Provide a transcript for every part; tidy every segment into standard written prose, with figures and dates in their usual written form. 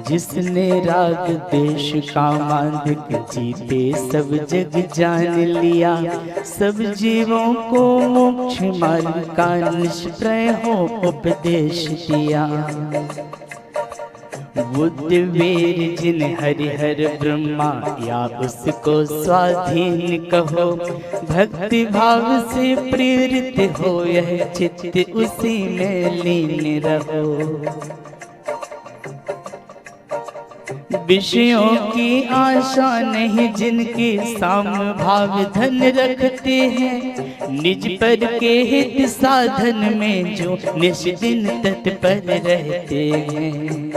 जिसने राग देश का मांधिक जीते सब जग जान लिया, सब जीवों को मोक्ष मार्ग का निष्प्रय हो उपदेश दिया। बुद्ध वीर जिन हरिहर ब्रह्मा या उसको स्वाधीन कहो, भक्ति भाव से प्रेरित हो यह चित्त उसी में लीन रहो। विषयों की आशा नहीं जिनके साम भाव धन रखते हैं, निज पर के हित साधन में जो निष्दिन तत्पर रहते हैं।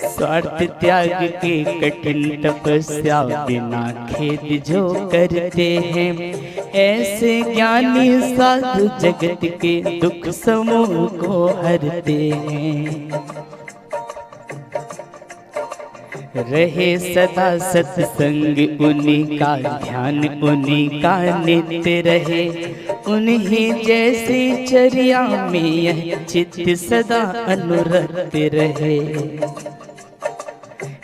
स्वार्थ त्याग के कठिन तपस्या बिना खेद जो करते हैं, ऐसे ज्ञानी साधु जगत के दुख समूह को हरते हैं। रहे सदा सत्संग उन्हीं का ध्यान, उन्हीं का नित्य रहे, उन्हीं जैसी चर्या में यह चित्त सदा अनुरक्त रहे।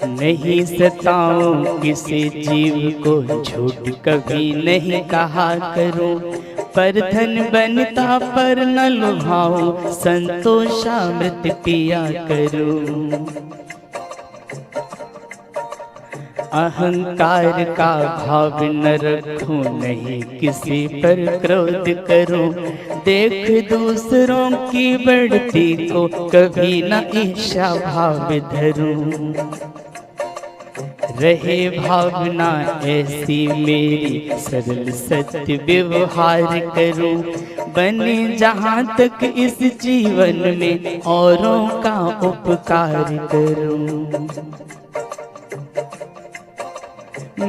नहीं सताऊं किसी जीव को झूठ कभी नहीं कहा करूं, पर धन बनता पर न लुभाऊं, संतोषामृत पिया करूं। अहंकार का भाव न रखूं, नहीं किसी पर क्रोध करूं, देख दूसरों की बढ़ती को कभी न ईर्ष्या भाव धरूं। रहे भावना ऐसी मेरी सरल सत्य व्यवहार करूं, बने जहाँ तक इस जीवन में औरों का उपकार करूं।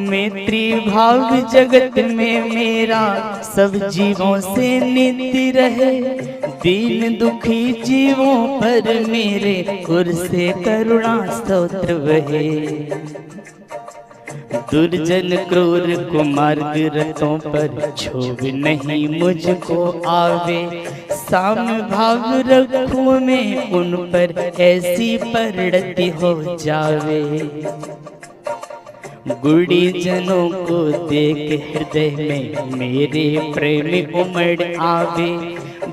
मैत्री भाव जगत में मेरा सब जीवों से नित्य रहे, दीन दुखी जीवों पर मेरे उर से करुणा स्तोत्र बहे। दुर्जन क्रूर कुमार्ग रतों पर क्षोभ नहीं मुझको आवे, साम भाव रखूं मैं उन पर ऐसी परिणति हो जावे। गुड़ी जनों को देख हृदय में मेरे प्रेम उमड़ आवे,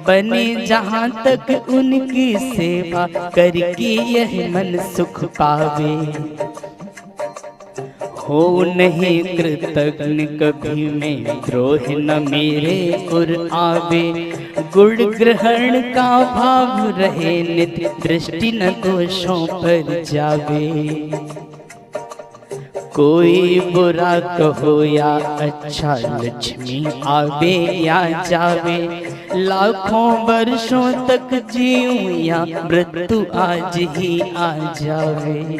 बने जहाँ तक उनकी सेवा करके यह मन सुख पावे। हो नहीं कृतज्ञ कभी मैं द्रोह न मेरे उर आवे, गुण ग्रहण का भाव रहे नित्य दृष्टि न दोषों पर जावे। कोई बुरा कहो या अच्छा, लक्ष्मी आवे या जावे, लाखों वर्षों तक जीऊं या मृत्यु आज ही आ जावे।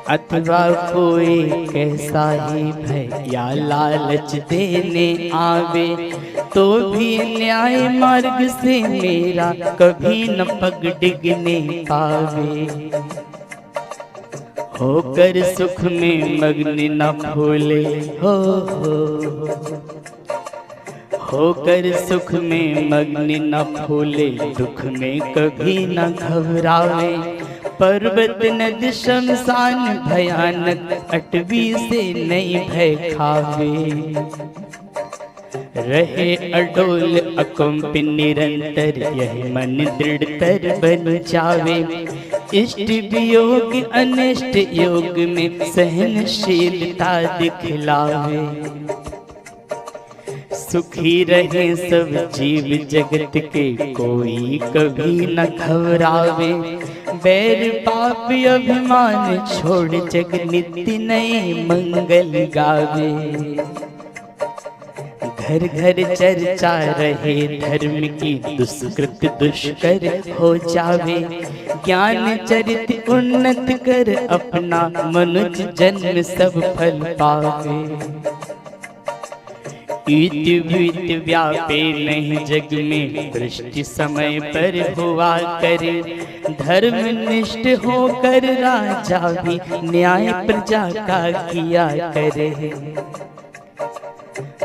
अथवा कोई कैसा ही भय या लालच देने आवे, तो भी न्याय मार्ग से मेरा कभी न पग डिगने पावे। होकर सुख में मग्न न भूले होकर सुख में मग्न न भूले, दुख में कभी न घबरावे। पर्वत नद शमशान भयानक, अटवी से नहीं भय खावे। रहे अडोल अकंप निरंतर, यह मन दृढ़तर बन जावे। इष्ट वियोग अनिष्ट योग में सहनशीलता दिखलावे। सुखी रहे सब जीव जगत के, कोई कभी न घबरावे। बैर पाप अभिमान छोड़ जग नित्य नए मंगल गावे। घर घर चर्चा रहे धर्म की, दुष्कृत दुष्कर हो जावे। ज्ञान चरित उन्नत कर अपना, मनुज जन्म सब फल पावे। ईत व्यापे नहीं जग में, दृष्टि समय पर हुआ करे। धर्म निष्ठ होकर राजा भी न्याय प्रजा का किया करे।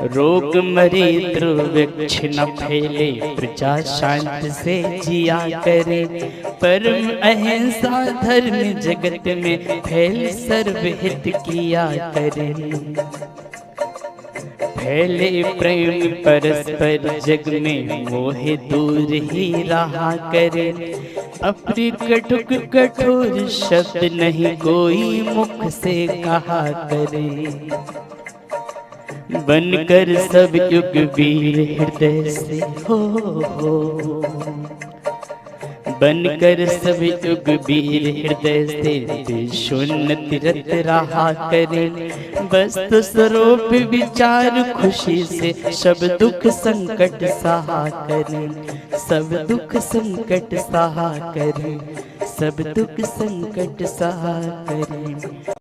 रोग मरीद्र वृक्ष न फैले, प्रजा शांत से जिया करे। परम अहिंसा धर्म जगत में फैल सर्वहित किया करे। फैले प्रेम परस्पर जग में, मोह दूर ही रहा करे। अपनी कटुक कठोर शब्द नहीं कोई मुख से कहा करे। बनकर सब युग वीर हृदय से हो, बनकर सब युग वीर हृदय से देशोन्नति रत रहा करे। वस्तु स्वरूप विचार खुशी से सब दुख संकट सहा करे। सब दुख संकट सहा करे, सब दुख संकट सहा करे।